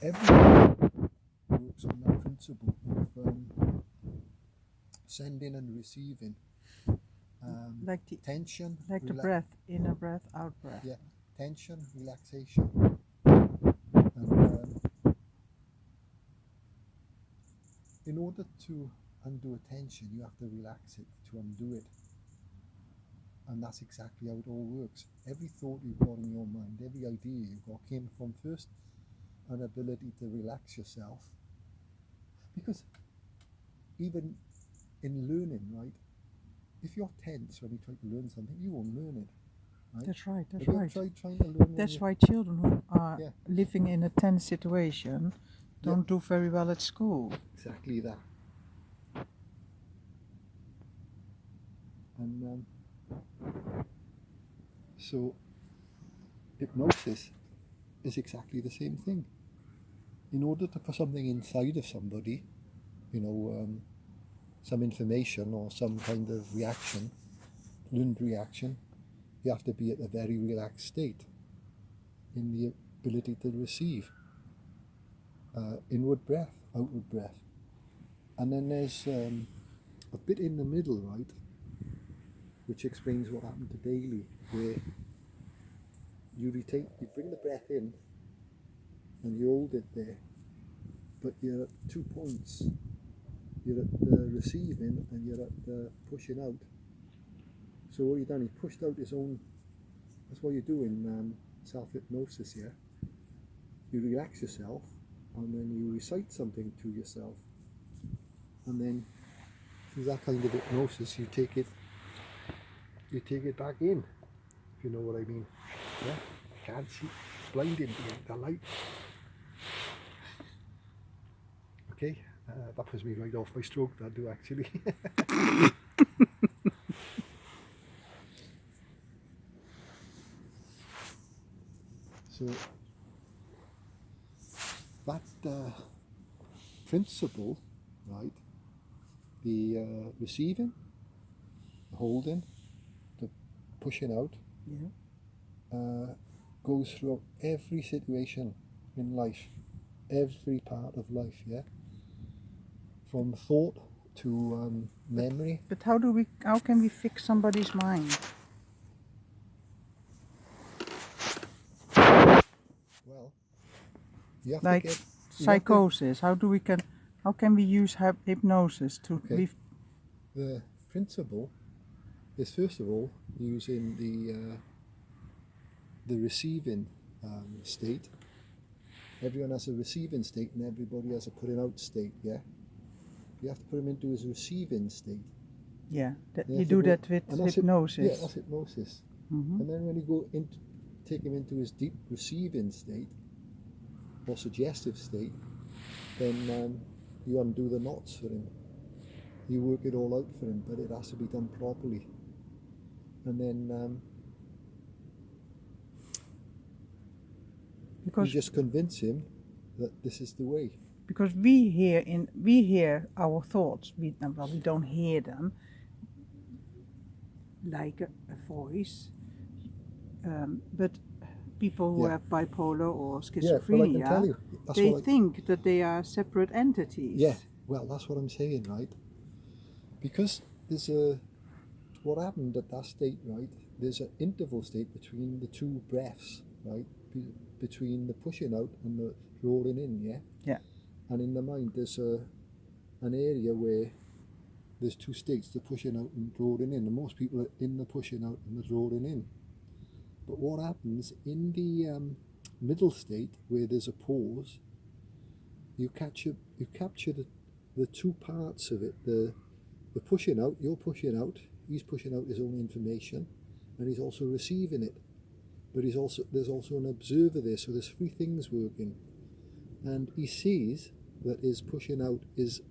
everything works on that principle of sending and receiving. Like tension, the breath, inner breath, out breath. Yeah, tension, relaxation, and in order to undo a tension, you have to relax it to undo it, and that's exactly how it all works. Every thought you've got in your mind, every idea you've got, came from first an ability to relax yourself, because even in learning, right? If you're tense when you try to learn something, you won't learn it. Right? That's right. That's Have right. you tried trying to learn? That's why children who are living in a tense situation don't do very well at school. Exactly that. And so hypnosis is exactly the same thing. In order to put something inside of somebody, some information or some kind of reaction, learned reaction, you have to be at a very relaxed state in the ability to receive. Inward breath, outward breath. And then there's a bit in the middle, right, which explains what happened to Daly, where you bring the breath in and you hold it there, but you're at 2 points. You're at the receiving and you're at the pushing out. So what you've done, he pushed out his own. That's what you do in self-hypnosis, yeah? You relax yourself and then you recite something to yourself. And then through that kind of hypnosis, you take it back in, if you know what I mean. Yeah? Can't see, blinding the light. Okay, that puts me right off my stroke, that do actually. So that principle, right, the receiving, the holding, the pushing out, goes through every situation in life, every part of life, yeah? From thought to memory. But how can we fix somebody's mind? Well, you have like to get psychosis. How can we use hypnosis to leave? The principle is first of all using the receiving state. Everyone has a receiving state and everybody has a putting out state, yeah? You have to put him into his receiving state. Yeah, you do that with hypnosis. Yeah, that's hypnosis. Mm-hmm. And then when you take him into his deep receiving state or suggestive state, then you undo the knots for him. You work it all out for him, but it has to be done properly. And then you just convince him that this is the way. Because we hear our thoughts. We don't hear them like a voice, but people who have bipolar or schizophrenia, they think that they are separate entities. Yeah, well, that's what I'm saying, right? Because there's what happened at that state, right? There's an interval state between the two breaths, right? Between the pushing out and the rolling in, yeah? Yeah. And in the mind, there's an area where there's two states, the pushing out and rolling in. And most people are in the pushing out and the rolling in. But what happens in the middle state, where there's a pause, you capture the two parts of it. The pushing out, you're pushing out, he's pushing out his own information, and he's also receiving it. But there's also an observer there, so there's three things working. And he sees that his pushing out is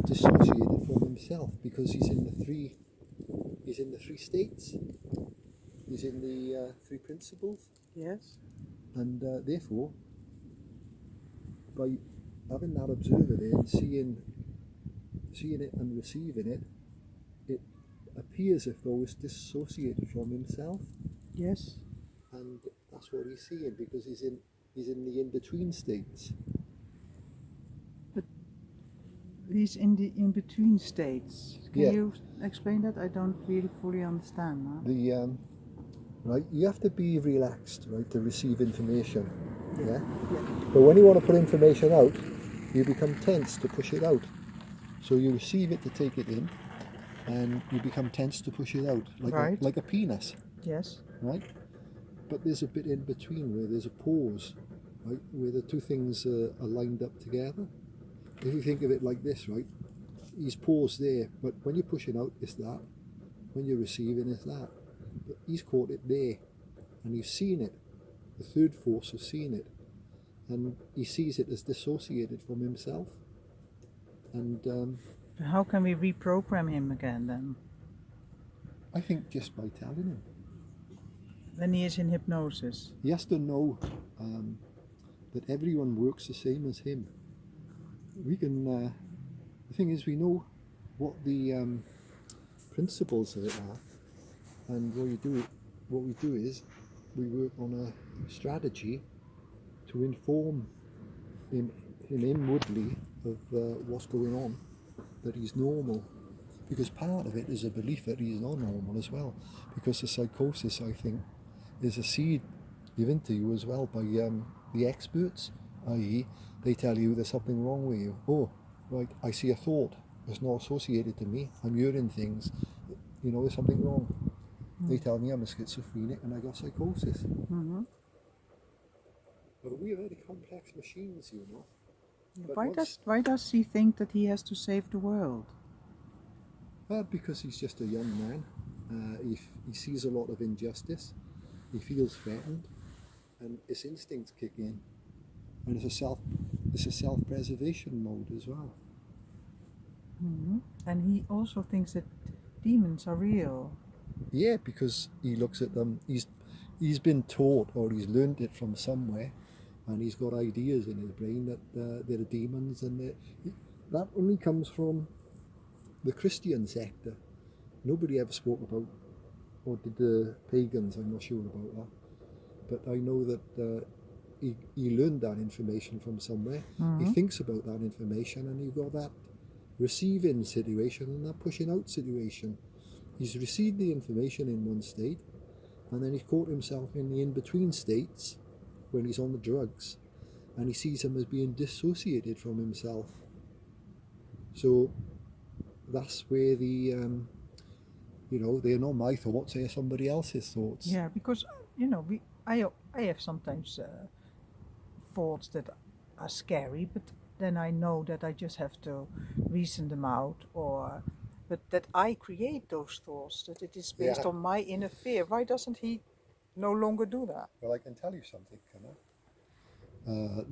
dissociated from himself, because he's in the three states. He's in the three principles. Yes. And therefore, by having that observer there and seeing it and receiving it, it appears as though it's dissociated from himself. Yes. And that's what he's seeing, because he's in he's in the in-between states. But he's in the in-between states. Can you explain that? I don't really fully understand now. Right, you have to be relaxed, right, to receive information. Yeah. But when you want to put information out, you become tense to push it out. So you receive it to take it in, and you become tense to push it out, like a penis. Yes. Right? But there's a bit in between where there's a pause, right, where the two things are lined up together. If you think of it like this, right, he's paused there, but when you're pushing out, it's that. When you're receiving, it's that. But he's caught it there, and he's seen it. The third force has seen it, and he sees it as dissociated from himself. And how can we reprogram him again then? I think just by telling him. When he is in hypnosis. He has to know that everyone works the same as him. We can. The thing is, we know what the principles of it are, and what we do is we work on a strategy to inform him inwardly of what's going on, that he's normal, because part of it is a belief that he's not normal as well, because the psychosis, I think, is a seed given to you as well by the experts, i.e. they tell you there's something wrong with you. Oh, right, I see a thought, it's not associated to me, I'm hearing things, there's something wrong. They tell me I'm a schizophrenic and I got psychosis. But we are very complex machines, Why does he think that he has to save the world? Well, because he's just a young man. He sees a lot of injustice. He feels threatened, and his instincts kick in. And it's a self-preservation mode as well. And he also thinks that demons are real. Yeah, because he looks at them. He's been taught, or he's learned it from somewhere. And he's got ideas in his brain that there are demons, and that only comes from the Christian sector. Nobody ever spoke about, or did the pagans, I'm not sure about that. But I know that he learned that information from somewhere. He thinks about that information, and you've got that receiving situation and that pushing out situation. He's received the information in one state, and then he's caught himself in the in-between states, when he's on the drugs, and he sees him as being dissociated from himself. So that's where they're not my thoughts, they're somebody else's thoughts. Yeah, because I have sometimes thoughts that are scary, but then I know that I just have to reason them out, but that I create those thoughts, that it is based on my inner fear. Why doesn't he no longer do that? Well, I can tell you something, can I?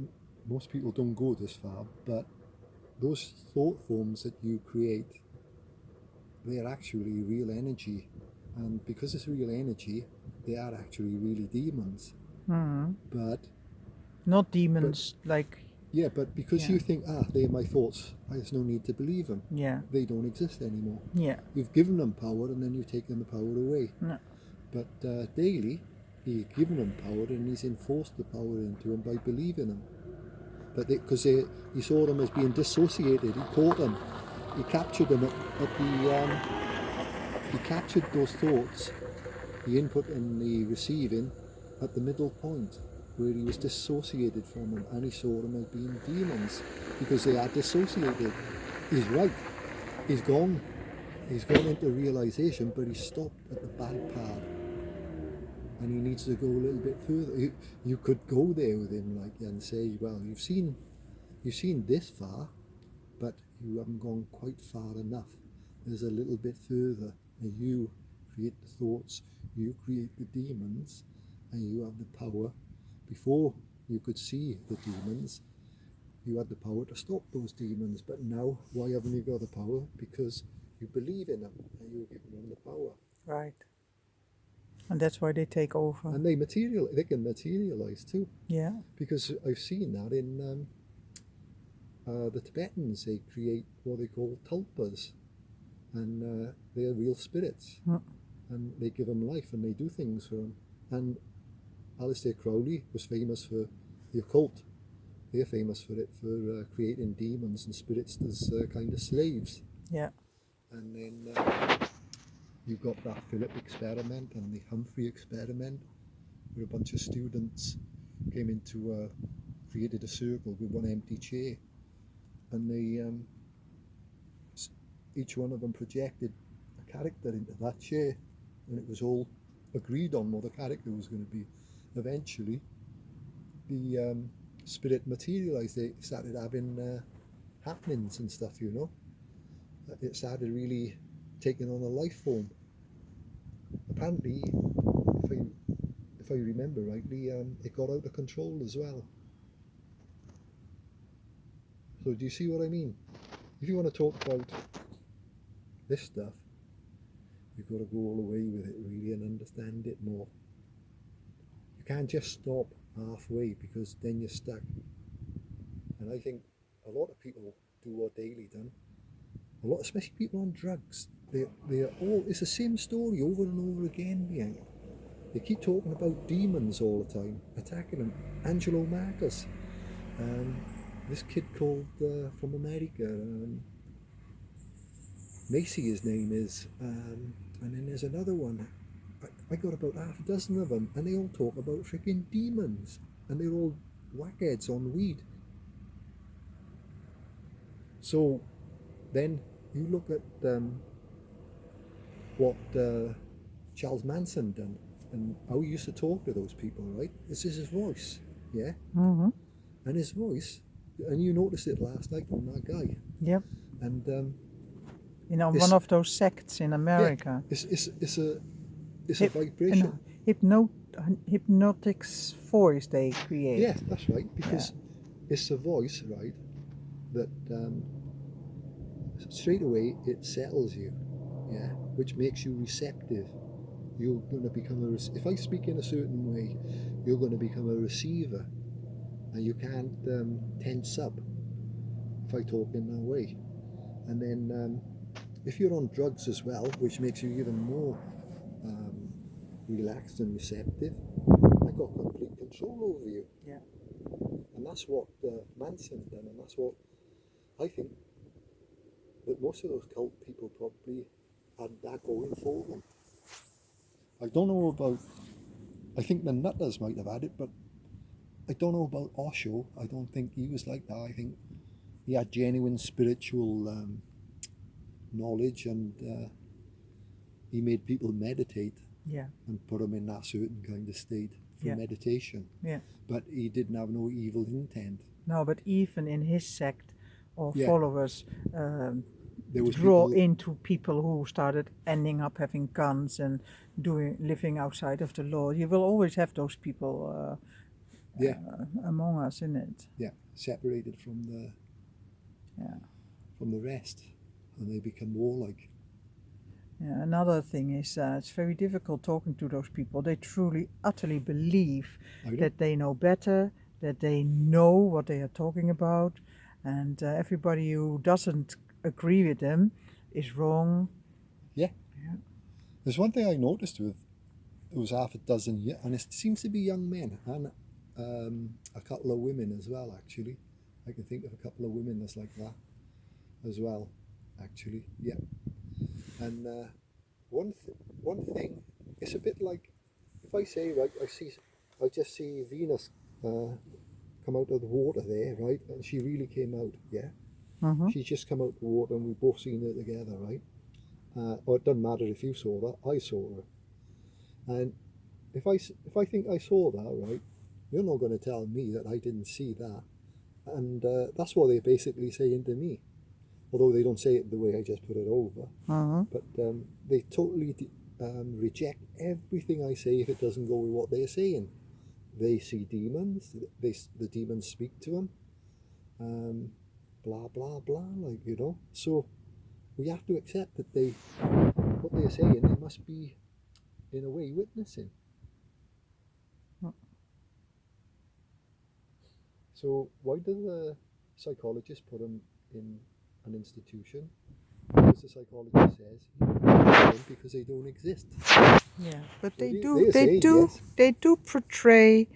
Most people don't go this far, but those thought forms that you create, they're actually real energy, and because it's real energy, they are actually really demons. But not demons like. Yeah, but because you think, they're my thoughts, there's no need to believe them. Yeah. They don't exist anymore. Yeah. You've given them power, and then you've taken the power away. No. But daily, he's given them power, and he's enforced the power into them by believing them. But because he saw them as being dissociated, he caught them. He captured them he captured those thoughts, the input and the receiving, at the middle point, where he was dissociated from them, and he saw them as being demons, because they are dissociated. He's right. He's gone into realization, but he stopped at the bad part. And he needs to go a little bit further. You could go there with him, and say, well, you've seen this far, but you haven't gone quite far enough. There's a little bit further, and you create the thoughts, you create the demons, and you have the power. Before you could see the demons, you had the power to stop those demons, but now, why haven't you got the power? Because you believe in them, and you give them the power. Right. And that's why they take over. And they can materialize too. Yeah. Because I've seen that in the Tibetans. They create what they call tulpas, and they're real spirits, and they give them life, and they do things for them. And Aleister Crowley was famous for the occult. They're famous for it, for creating demons and spirits as kind of slaves. Yeah. And then you've got that Phillipou experiment and the Humphrey experiment, where a bunch of students came into created a circle with one empty chair, and they each one of them projected a character into that chair, and it was all agreed on what the character was going to be. Eventually, the spirit materialized. They started having happenings and stuff, you know. It started really taking on a life form. Apparently, if I remember rightly, it got out of control as well. So do you see what I mean? If you want to talk about this stuff, you've got to go all the way with it really and understand it more. You can't just stop halfway, because then you're stuck. And I think a lot of people do what Daly done. A lot, especially people on drugs. They're all, it's the same story over and over again, Bianca. They keep talking about demons all the time, attacking them. Angelo Marcus, this kid called from America, Macy his name is, and then there's another one. I got about half a dozen of them, and they all talk about freaking demons, and they're all whackheads on weed. So then you look at what Charles Manson done, and how he used to talk to those people, right? This is his voice, yeah? Mm-hmm. And his voice, and you noticed it last night on that guy. Yep. And one of those sects in America. Yeah, it's a vibration. Hypnotic voice they create. Yeah, that's right, because it's a voice, right, that straight away it settles you, yeah, which makes you receptive. You're going to become if I speak in a certain way, you're going to become a receiver, and you can't tense up if I talk in that way. And then if you're on drugs as well, which makes you even more relaxed and receptive, I got complete control over you. Yeah. And that's what Manson done, and that's what I think that most of those cult people probably had that going for them. I don't know about, I think the Nutters might have had it, but I don't know about Osho. I don't think he was like that. I think he had genuine spiritual knowledge, and he made people meditate, yeah, and put them in that certain kind of state for meditation. Yeah. But he didn't have no evil intent. No, but even in his sect or followers, there was draw into people who started ending up having guns and living outside of the law. You will always have those people among us in it. Yeah, separated from the rest, and they become warlike. Yeah, another thing is it's very difficult talking to those people. They truly, utterly believe that they know better, that they know what they are talking about, and everybody who doesn't agree with them is wrong. Yeah. There's one thing I noticed with, it was half a dozen, and it seems to be young men, and a couple of women as well, actually. I can think of a couple of women that's like that as well, actually. Yeah. And one thing, it's a bit like, if I say, right, I just see Venus come out of the water there, right, and she really came out, yeah. Mm-hmm. She's just come out of the water, and we've both seen her together, right? Or it doesn't matter if you saw her, I saw her. And if I think I saw that, right, you're not going to tell me that I didn't see that. And that's what they're basically saying to me. Although they don't say it the way I just put it over. Mm-hmm. But they totally reject everything I say if it doesn't go with what they're saying. They see demons, the demons speak to them, blah, blah, blah, like, you know. So we have to accept that what they're saying, they must be, in a way, witnessing. So why do the psychologists put them in an institution? Because the psychologist says because they don't exist. Yeah, but They they do portray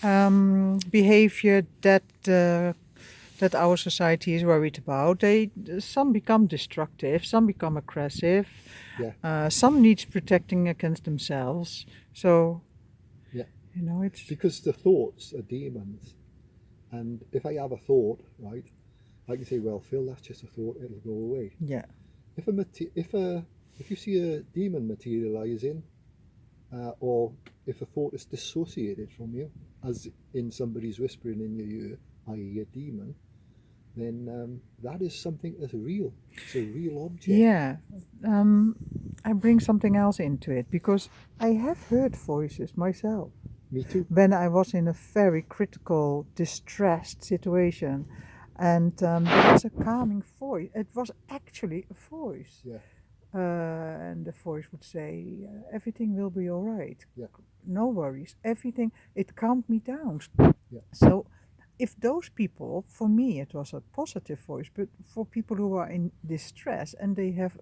behavior that our society is worried about. Some become destructive, some become aggressive, Yeah, some needs protecting against themselves. So yeah. it's Because the thoughts are demons, and if I have a thought, right, I can say, well, Phil, that's just a thought; it'll go away. yeah, If a if you see a demon materializing, or if a thought is dissociated from you, as in somebody's whispering in your ear, i.e., a demon, then that is something that's real. It's a real object. yeah. I bring something else into it because I have heard voices myself Me too. when I was in a very critical, distressed situation. And there was a calming voice. It was actually a voice. Yeah, And the voice would say, everything will be all right. yeah, No worries. Everything, it calmed me down. yeah, So if those people, for me, it was a positive voice, but for people who are in distress and they have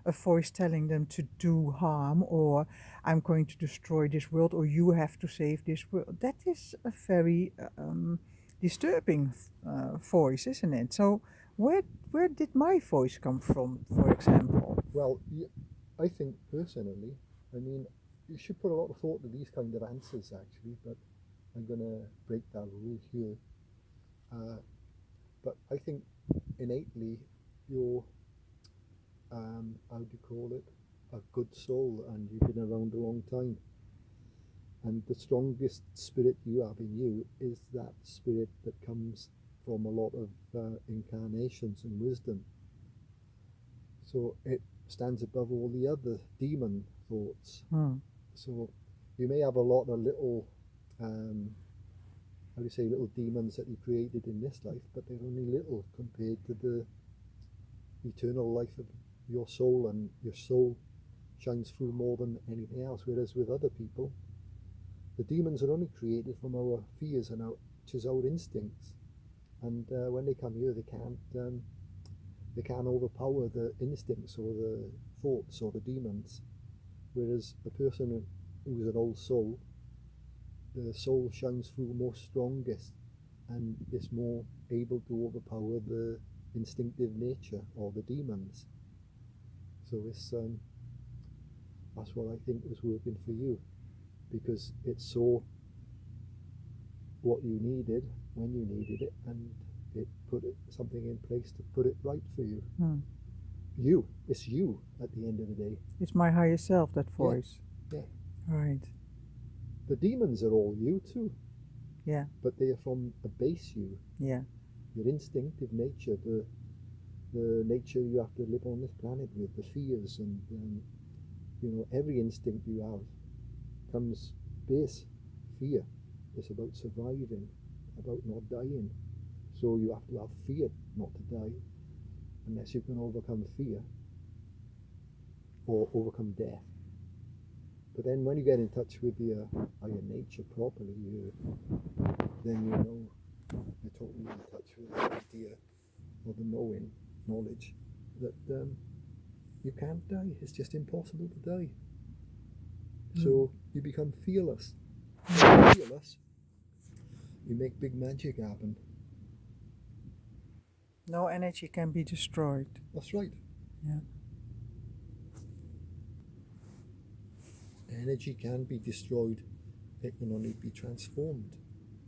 a voice telling them to do harm or I'm going to destroy this world or you have to save this world, that is a very disturbing voice, isn't it? So where did my voice come from, for example? Well, I think personally, I mean, you should put a lot of thought to these kind of answers actually, but I'm going to break that rule here. But I think innately you're, how do you call it, a good soul, and you've been around a long time. And the strongest spirit you have in you is that spirit that comes from a lot of incarnations and wisdom. So it stands above all the other demon thoughts. So you may have a lot of little, how do you say, little demons that you created in this life, but they're only little compared to the eternal life of your soul, and your soul shines through more than anything else. Whereas with other people, the demons are only created from our fears and which is our instincts. And when they come here, they can't overpower the instincts or the thoughts or the demons. Whereas a person who's an old soul, the soul shines through more strongest and is more able to overpower the instinctive nature or the demons. So that's what I think was working for you, because it saw what you needed when you needed it, and it put something in place to put it right for you. It's you at the end of the day. It's my higher self, that Yeah, voice. yeah. Right. The demons are all you too, Yeah. but they are from a base you, Yeah. your instinctive nature, the nature you have to live on this planet with, the fears, and every instinct you have comes base fear. It's about surviving, about not dying. So you have to have fear not to die, unless you can overcome fear or overcome death. But then when you get in touch with your higher nature properly, then you're totally in touch with the idea or the knowledge that you can't die. It's just impossible to die. So you become fearless. When you're fearless, you make big magic happen. No energy can be destroyed. That's right. Yeah. Energy can be destroyed. It can only be transformed.